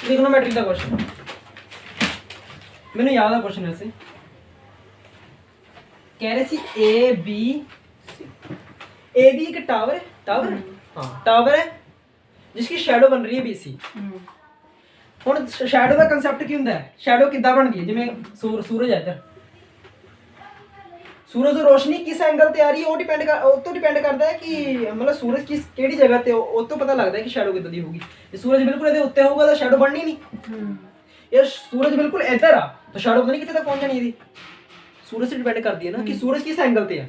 ਟ੍ਰਿਗਨੋਮੈਟਰੀ ਦਾ ਕੁਐਸਚਨ ਮੈਨੂੰ ਯਾਦ ਆ ਕੁਐਸਚਨ ਐਸੇ ਕਹਿ ਰਹੇ ਸੀ AB AB ਇੱਕ ਟਾਵਰ ਹੈ टावर हाँ टावर है जिसकी शैडो बन रही है BC ਹੁਣ ਸ਼ੈਡੋ ਦਾ ਕਨਸੈਪਟ ਕੀ ਹੁੰਦਾ ਹੈ ਸ਼ੈਡੋ ਕਿੱਦਾਂ ਬਣਦੀ ਹੈ ਜਿਵੇਂ ਸੂਰਜ ਹੈ ਇੱਧਰ ਸੂਰਜ ਦੀ ਰੋਸ਼ਨੀ ਕਿਸ ਐਂਗਲ ਤੇ ਆ ਰਹੀ ਹੈ ਉਹ ਤੋਂ ਡਿਪੈਂਡ ਕਰਦਾ ਹੈ ਕਿ ਮਤਲਬ ਸੂਰਜ ਕਿਹੜੀ ਜਗ੍ਹਾ ਤੇ ਉਹ ਤੋਂ ਪਤਾ ਲੱਗਦਾ ਹੈ ਕਿ ਸ਼ੈਡੋ ਕਿੱਦਾਂ ਦੀ ਹੋਊਗੀ ਜੇ ਸੂਰਜ ਬਿਲਕੁਲ ਇਹਦੇ ਉੱਤੇ ਹੋਊਗਾ ਤਾਂ ਸ਼ੈਡੋ ਬਣਨੀ ਨਹੀਂ ਇਹ ਸੂਰਜ ਬਿਲਕੁਲ ਇੱਧਰ ਆ ਤਾਂ ਸ਼ੈਡੋ ਪਤਾ ਨਹੀਂ ਕਿੱਥੇ ਤੱਕ ਪਹੁੰਚ ਜਾਣੀ ਇਹਦੀ ਸੂਰਜ ਤੇ ਡਿਪੈਂਡ ਕਰਦੀ ਹੈ ਨਾ ਕਿ ਸੂਰਜ ਕਿਸ ਐਂਗਲ ਤੇ ਆ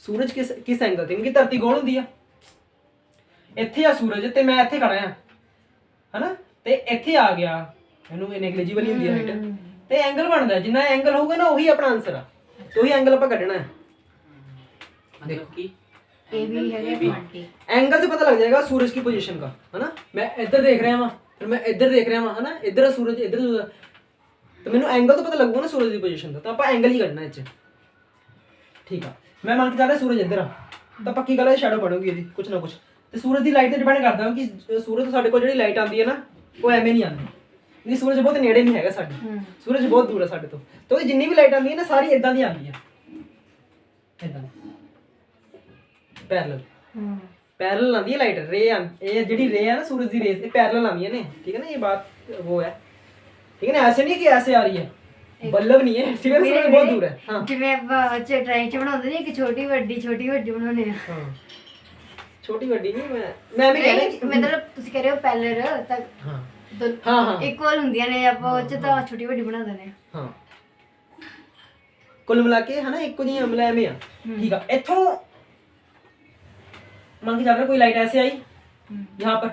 ਸੂਰਜ ਕਿਸ ਐਂਗਲ ਤੇ ਕਿਉਂਕਿ ਧਰਤੀ ਗੋਲ ਹੁੰਦੀ ਆ ਇੱਥੇ ਆ ਸੂਰਜ ਤੇ ਮੈਂ ਇੱਥੇ ਖੜਾ ਆ ਹਨਾ ਤੇ ਇੱਥੇ ਆ ਗਿਆ ਇਹਨੂੰ ਨੈਗਲੀਜੀਬਲ ਹੁੰਦੀ ਹੈ ਹਾਈਟ ਤੇ ਐਂਗਲ ਬਣਦਾ ਜਿੰਨਾ ਐਂਗਲ ਹੋਊਗਾ ਨਾ ਉਹੀ ਆਪਣਾ ਆਨਸਰ ਆ ਤੇ ਉਹੀ ਐਂਗਲ ਆਪਾਂ ਕੱਢਣਾ ਹੈ मतलब कि ए भी है 20 एंगल से पता लग जाएगा सूरज की पोजीशन का है ना मैं इधर देख रहा हूं फिर मैं इधर देख रहा हूं है ना इधर सूरज इधर तो मैंने एंगल तो पता लगूगा ना सूरज की पोजीशन का तो आप एंगल ही करना है ठीक है मैं मान के चल रहा सूरज इधर आ तो पक्की गल है शैडो बनूगी ਇਹਦੀ कुछ ना कुछ ਤੇ सूरज ਦੀ ਲਾਈਟ ਤੇ ਡਿਪੈਂਡ ਕਰਦਾ ਕਿ सूरज ਤੋਂ ਸਾਡੇ ਕੋਲ ਜਿਹੜੀ ਲਾਈਟ ਆਉਂਦੀ ਹੈ ਨਾ ਉਹ ਐਵੇਂ ਨਹੀਂ ਆਉਂਦੀ ਕਿਉਂਕਿ सूरज ਬਹੁਤ ਨੇੜੇ ਨਹੀਂ ਹੈਗਾ ਸਾਡੇ सूरज ਬਹੁਤ ਦੂਰ ਹੈ ਸਾਡੇ ਤੋਂ ਤੇ ਉਹਦੀ ਜਿੰਨੀ ਵੀ ਲਾਈਟ ਆਉਂਦੀ ਹੈ ਨਾ ਸਾਰੀ ਇਦਾਂ ਦੀ ਆਉਂਦੀ ਹੈ ਇਦਾਂ पैरेलल आती है लाइट रे ये जेडी रे है ना सूरज की रेस ये पैरेलल आती है ने ठीक है ना ये बात वो है ठीक है ना ऐसे नहीं कि ऐसे आ रही है बल्ब नहीं है ठीक है सूरज बहुत दूर है हां ਜਿਵੇਂ ਆਪਾਂ ਡਰਾਇੰਗ ਚ ਬਣਾਉਂਦੇ ਨੇ ਕਿ ਛੋਟੀ ਵੱਡੀ ਬਣਾਉਣੇ ਆ हां छोटी बड़ी नहीं मैं भी कहना कि ਮਤਲਬ ਤੁਸੀਂ ਕਹਿ ਰਹੇ ਹੋ ਪੈਲਰ ਤੱਕ हां ਹਾਂ ਹਾਂ ਇਕੁਅਲ ਹੁੰਦੀਆਂ ਨੇ ਆਪਾਂ ਉਹ ਚ ਤਾਂ ਛੋਟੀ ਵੱਡੀ ਬਣਾ ਦਿੰਦੇ ਆ हां कुल मिला के है ना एक को जी अमला में ठीक है इथों मान के चल रहा कोई लाइट ऐसे आई यहाँ पर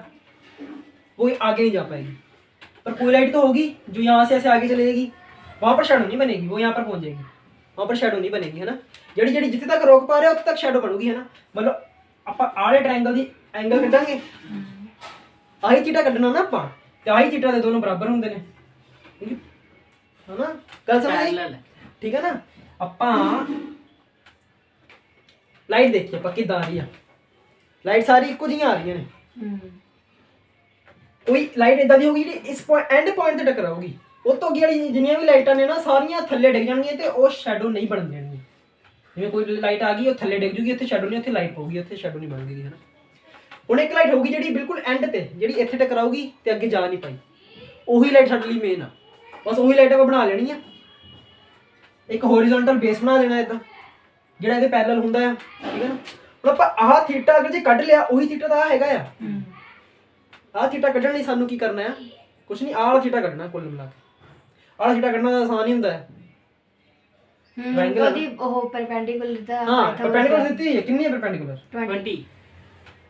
वो आगे नहीं जा पाएगी पर कोई लाइट तो होगी जो यहाँ से ऐसे आगे चलेगी वहाँ पर शैडो नहीं बनेगी वो यहाँ पर पहुँच जाएगी वहाँ पर शैडो नहीं बनेगी है ना जड़ी जड़ी जितने तक रोक पा रहे हो उतने तक शैडो बनूगी है ना मतलब आप आड़े ट्रायंगल दी एंगल कटांगे आही चीटा कटना ना ਆਪਾਂ ਤੇ ਆਹੀ ਚੀਟਾ ਦੇ ਦੋਨੋਂ ਬਰਾਬਰ ਹੁੰਦੇ ਨੇ ਹੈ ਨਾ ਗੱਲ ਸਮਝ ਆਈ पैरेलल है ਠੀਕ ਹੈ ਨਾ ਆਪਾਂ ਲਾਈਟ ਦੇਖੀਏ ਆਪਾਂ ਕਿੱਦਾਂ ਆ ਰਹੀ ਆ ਲਾਈਟ ਸਾਰੀ ਇੱਕੋ ਜਿਹੀਆਂ ਆ ਰਹੀਆਂ ਨੇ ਕੋਈ ਲਾਈਟ ਇਦਾਂ ਦੀ ਹੋਗੀ ਜਿਹੜੀ ਇਸ ਐਂਡ ਪੁਆਇੰਟ ਤੇ ਟਕਰਾਊਗੀ ਉਹ ਤੋਂ ਅੱਗੇ ਵਾਲੀ ਜਿੰਨੀਆਂ ਵੀ ਲਾਈਟਾਂ ਨੇ ਨਾ ਸਾਰੀਆਂ ਥੱਲੇ ਡਿੱਗ ਜਾਣਗੀਆਂ ਤੇ ਉਹ ਸ਼ੈਡੋ ਨਹੀਂ ਬਣ ਦੇਣਗੀਆਂ ਜਿਵੇਂ ਕੋਈ ਲਾਈਟ ਆ ਗਈ ਉਹ ਥੱਲੇ ਡਿੱਗ ਜੂਗੀ ਉੱਥੇ ਸ਼ੈਡੋ ਨਹੀਂ ਉੱਥੇ ਲਾਈਟ ਪਊਗੀ ਉੱਥੇ ਸ਼ੈਡੋ ਨਹੀਂ ਬਣੇਗੀ ਹੈ ਨਾ ਹੁਣ ਇੱਕ ਲਾਈਟ ਹੋਊਗੀ ਜਿਹੜੀ ਬਿਲਕੁਲ ਐਂਡ ਤੇ ਜਿਹੜੀ ਇੱਥੇ ਟਕਰਾਊਗੀ ਤੇ ਅੱਗੇ ਜਾ ਨਹੀਂ ਪਾਈ ਉਹੀ ਲਾਈਟ ਸਾਡੇ ਲਈ ਮੇਨ ਆ ਬਸ ਉਹੀ ਲਾਈਟ ਆਪਾਂ ਬਣਾ ਲੈਣੀ ਆ ਇੱਕ ਹੋਰੀਜ਼ੋਨਟਲ ਬੇਸ ਬਣਾ ਦੇਣਾ ਇਦਾਂ ਜਿਹੜਾ ਇਹਦੇ ਪੈਰਲਲ ਹੁੰਦਾ ਆ ਠੀਕ ਹੈ ਨਾ ਹੁਣ ਆਪਾਂ ਆਹ ਥੀਟਾ ਅਗਰ ਜੇ ਕੱਢ ਲਿਆ ਉਹੀ ਥੀਟਾ ਤਾਂ ਹੈਗਾ ਆ ਆਹ ਥੀਟਾ ਕੱਢਣ ਲਈ ਸਾਨੂੰ ਕੀ ਕਰਨਾ ਆ ਕੁਝ ਨਹੀਂ ਆਹ ਵਾਲਾ ਥੀਟਾ ਕੱਢਣਾ ਕੁੱਲ ਮਿਲਾ ਕੇ ਆਹ ਵਾਲਾ ਥੀਟਾ ਕੱਢਣਾ ਤਾਂ ਆਸਾਨ ਹੀ ਹੁੰਦਾ ਹੈ ਉਹਦੀ ਉਹ ਪਰਪੈਂਡੀਕੁਲਰ ਦਾ ਹਾਂ ਪਰਪੈਂਡੀਕੁਲਰ ਦਿੱਤੀ ਹੈ ਕਿੰਨੀ ਹੈ ਪਰਪੈਂਡੀਕੁਲਰ 20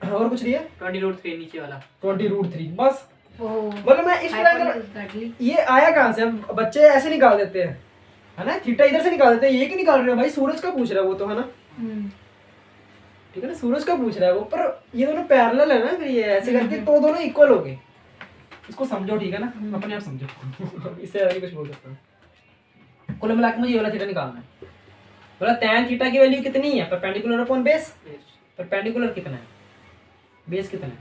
और कुछ नहीं है 20√3 नीचे वाला 20√3 बस ਉਹ मतलब मैं इस तरह ਕੱਢ ਲਈ ये आया कहाँ से बच्चे ऐसे निकाल देते हैं है ना थीटा इधर से निकाल देते हैं ये क्यों निकाल रहे हो भाई सूरज का पूछ रहा है वो तो है ना ठीक है ना सूरज का पूछ रहा है वो पर ये दोनों पैरेलल है ना फिर ये ऐसे करके तो दोनों इक्वल हो गए इसको समझो ठीक है ना अपने आप समझो इससे ज्यादा कुछ बोल सकता हूँ कुल मिला के मुझे ये वाला थीटा निकालना है बोला tan थीटा की वैल्यू कितनी है परपेंडिकुलर अपॉन बेस परपेंडिकुलर कितना है बेस कितना है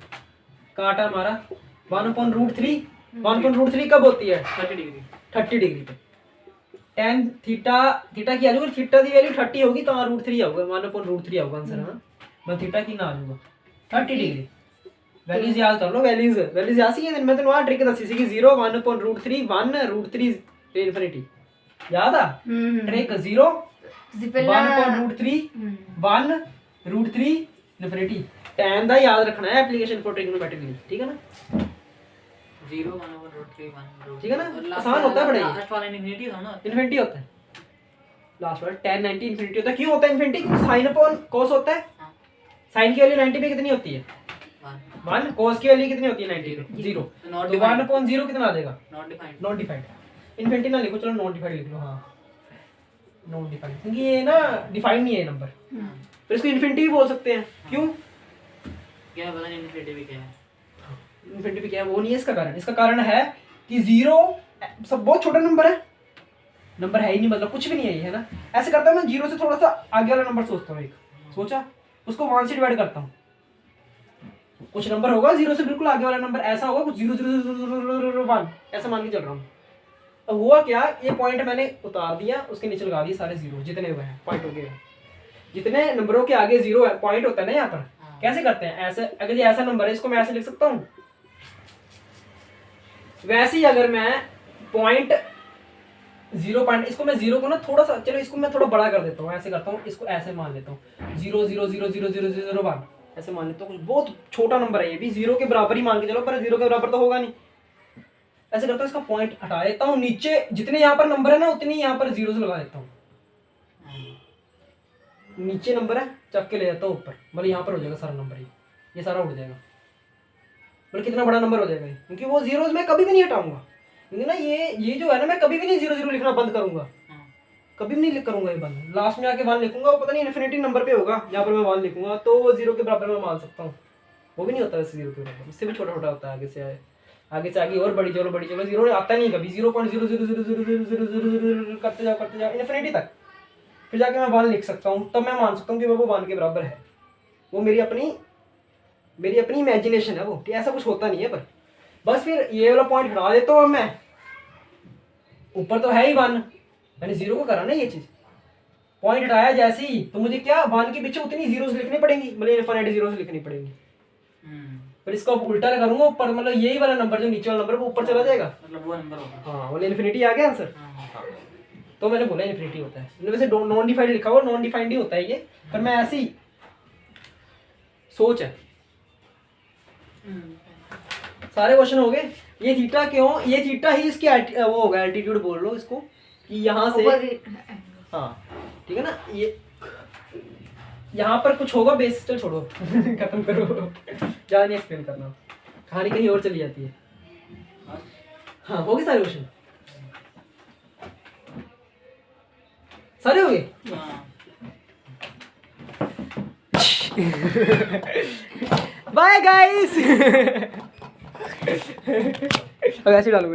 काटा हमारा 1/√3 1/√3 कब होती है 30 डिग्री 30 डिग्री पे tan थीटा थीटा की आ जाएगी थीटा की वैल्यू 30 होगी तो √3 आऊगा 1/√3 आऊगा आंसर हां मैं थीटा की ना आ जाऊगा 30 डिग्री वैल्यूज याद कर लो वैल्यूज याद सी है मैं तो आ ट्रिक दसी सी कि 0 1/√3 1√3 इनफिनिटी याद आ ट्रिक 0 ਤੁਸੀਂ ਪਹਿਲਾਂ 1/√3 1 √3 इन्फिनिटी tan ਦਾ याद रखना है एप्लीकेशन फॉर ट्रिग्नोमेट्री, ठीक है ना? 0 1 over √3 1 ठीक है ना? आसान होता है बड़ा ये। लास्ट वाला इन्फिनिटी होता है ना। इन्फिनिटी होता है लास्ट वाला, tan 90 इन्फिनिटी होता है। क्यों होता है इन्फिनिटी? क्योंकि sin अपॉन cos होता है। हाँ, sin की वैल्यू 90 पे कितनी होती है? 1 1। cos की वैल्यू कितनी होती है 90 पे? 0। तो नॉट तो 1 अपॉन 0 कितना आ जाएगा? Not defined. Not defined. Infinity ना लिखो, चलो नॉट डिफाइंड लिख लो। हाँ नॉट डिफाइंड, क्योंकि ये ना डिफाइंड नहीं है नंबर, तो इसको इन्फिनिटी भी बोल सकते हैं। क्यों? क्या है पता नहीं इन्फिनिटी भी क्या है। इन्फिनिटी भी क्या है वो नहीं है इसका कारण। इसका कारण है कि 0 सब बहुत छोटा नंबर है, नंबर है ही नहीं, मतलब कुछ भी नहीं है ये, है ना? ऐसे करता हूँ मैं 0 से थोड़ा सा आगे वाला नंबर सोचता हूँ, एक सोचा उसको 1 से डिवाइड करता हूँ। कुछ नंबर होगा 0 से बिल्कुल आगे वाला नंबर ऐसा होगा, कुछ 0 0 0 0 1 ऐसा मान के चल रहा हूँ। अब हुआ क्या, ये पॉइंट मैंने उतार दिया, उसके नीचे लगा दिए सारे 0 जितने हुए हैं पॉइंट हो गए। जितने नंबरों के आगे 0 है पॉइंट होता है ना यहाँ पर, कैसे करते हैं? ऐसे, अगर ये ऐसा नंबर है इसको मैं ऐसे लिख सकता हूँ। वैसे ही अगर मैं पॉइंट 0 पॉइंट, इसको मैं 0 को ना थोड़ा सा, चलो इसको मैं थोड़ा बड़ा कर देता हूँ, ऐसे करता हूँ, इसको ऐसे मान लेता हूँ 0 0 0 0 0 0 1 ऐसे मान लेता हूँ। बहुत छोटा नंबर है ये भी, 0 के बराबर ही मान के चलो, पर 0 के बराबर तो होगा नहीं। ऐसे करता हूँ, इसका पॉइंट हटा देता हूँ, नीचे जितने यहाँ पर नंबर है ना उतनी यहाँ पर 0 से लगा देता हूँ। नीचे नंबर है चक के ले जाता हूँ ऊपर, मतलब यहाँ पर हो जाएगा सारा नंबर, ये सारा उड़ जाएगा। मतलब कितना बड़ा नंबर हो जाएगा ये, क्योंकि वो जीरोस मैं कभी भी नहीं हटाऊंगा, क्योंकि ना ये जो है ना, मैं कभी भी नहीं 0 0 लिखना बंद करूंगा, कभी भी नहीं लिख करूंगा ये बंद। लास्ट में आके 1 लिखूंगा, वो पता नहीं इन्फिनिटी नंबर पे होगा, यहाँ पर मैं 1 लिखूंगा तो वो 0 के बराबर में मान सकता हूँ। वो भी नहीं होता वैसे 0 के बराबर, इससे भी छोटा छोटा होता है, आगे से आगे और बड़ी चलो 0 आता नहीं कभी, 0.0000000 करते जाओ इन्फिनिटी तक, फिर जाके मैं 1 लिख सकता हूँ, तब मैं मान सकता हूँ कि वो 1 के बराबर है। वो मेरी अपनी इमेजिनेशन है, वो ऐसा कुछ होता नहीं है। पर बस फिर ये वाला पॉइंट हटा देता हूँ मैं, ऊपर तो है ही 1, मैंने 0 को करा ना ये चीज, पॉइंट हटाया जैसे ही तो मुझे क्या 1 के पीछे उतनी जीरोस लिखनी पड़ेंगी, मतलब इनफिनिटी जीरोस लिखनी पड़ेंगी। पर इसको उल्टा करूंगा ऊपर, मतलब यही वाला नंबर जो नीचे वाला नंबर वो ऊपर चला जाएगा, मतलब वो नंबर होगा। हाँ बोले इन्फिनिटी आ गया आंसर। तो मैंने बोला इन्फिनिटी होता है, वैसे नॉन डिफाइंड लिखा हुआ, नॉन डिफाइंड ही होता है ये, पर मैं ऐसी सोच है। सारे क्वेश्चन हो गए। ये थीटा क्यों, ये थीटा ही इसकी वो होगा, एल्टीट्यूड बोल लो इसको, कि यहाँ से, हाँ ठीक है ना, ये यहाँ पर कुछ होगा बेस, चल छोड़ो खत्म करो, ज़्यादा नहीं एक्सप्लेन करना, कहानी कहीं और चली जाती है। हाँ हो गए सारे क्वेश्चन, सारे हो गए। Bye guys. अब ऐसे डालूंगा।